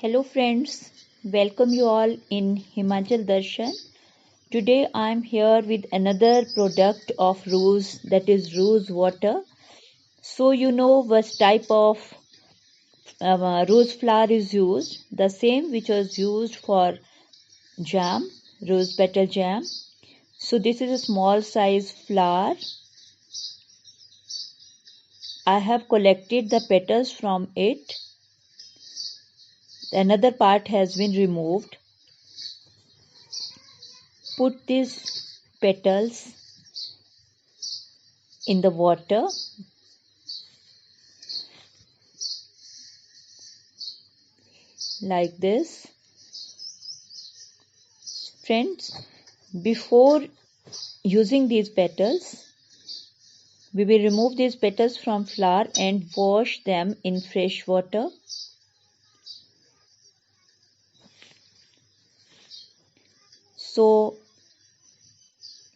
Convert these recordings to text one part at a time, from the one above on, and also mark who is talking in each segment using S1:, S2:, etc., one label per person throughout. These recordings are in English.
S1: Hello friends, welcome you all in Himachal Darshan. Today I am here with another product of rose, that is rose water. So you know what type of rose flower is used, the same which was used for jam, rose petal jam. So this is a small size flower. I have collected the petals from it. Another part has been removed. Put these petals in the water. Like this. Friends, before using these petals, we will remove these petals from flower and wash them in fresh water. So,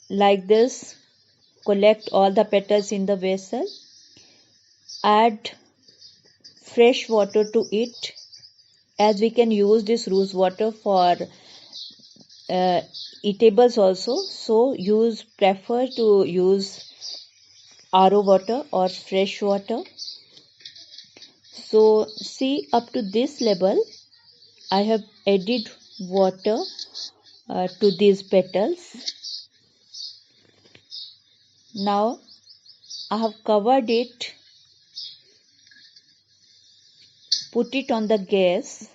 S1: like this, collect all the petals in the vessel, add fresh water to it, as we can use this rose water for eatables also. So, prefer to use RO water or fresh water. So, see, up to this level, I have added water to these petals. Now I have covered it, put it on the gas,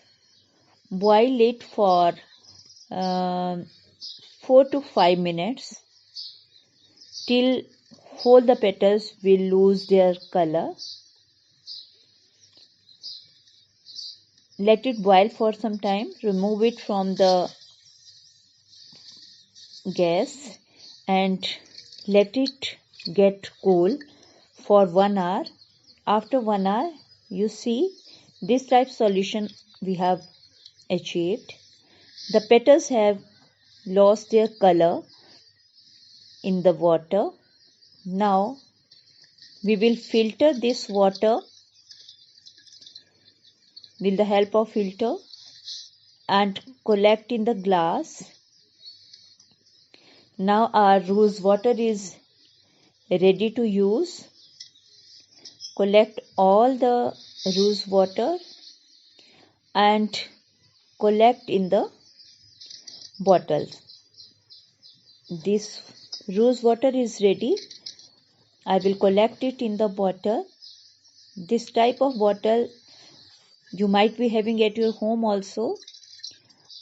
S1: boil it for 4 to 5 minutes till whole the petals will lose their color. Let it boil for some time, remove it from the gas and let it get cool for 1 hour. After 1 hour, you see this type solution we have achieved. The petals have lost their color in the water. Now we will filter this water with the help of filter and collect in the glass. Now our rose water is ready to use. Collect all the rose water and collect in the bottles. This rose water is ready. I will collect it in the bottle. This type of bottle you might be having at your home also.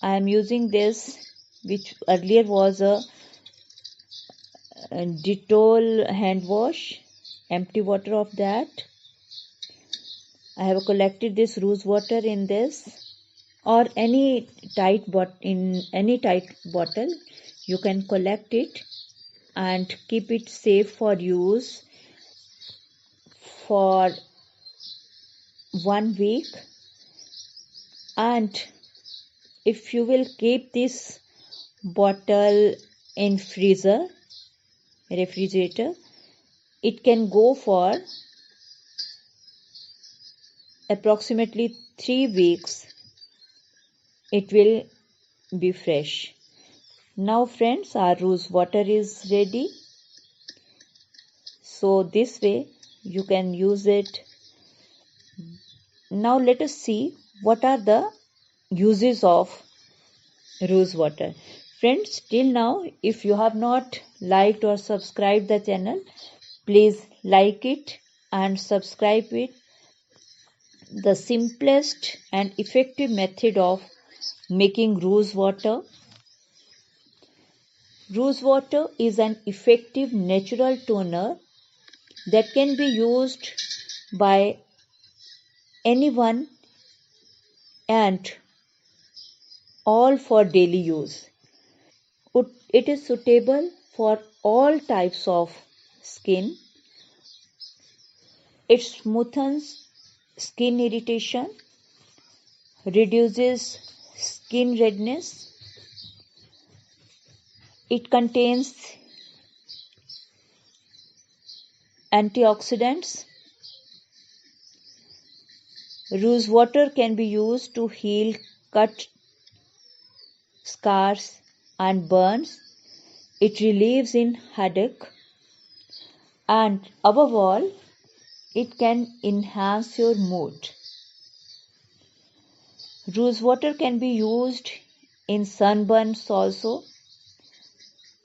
S1: I am using this, which earlier was a Dettol hand wash, empty water of that. I have collected this rose water in this, or any tight bottle you can collect it and keep it safe for use for 1 week. And if you will keep this bottle in refrigerator, it can go for approximately 3 weeks. It will be fresh. Now friends, our rose water is ready. So this way you can use it. Now let us see what are the uses of rose water. Friends, till now, if you have not liked or subscribed the channel, please like it and subscribe it. The simplest and effective method of making rose water. Rose water is an effective natural toner that can be used by anyone and all for daily use. It is suitable for all types of skin. It smoothens skin irritation, reduces skin redness. It contains antioxidants, Rose water can be used to heal cut, scars, and burns. It relieves in headache, and above all, it can enhance your mood. Rose water can be used in sunburns also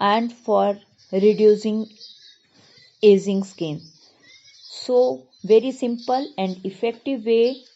S1: and for reducing aging skin. So, very simple and effective way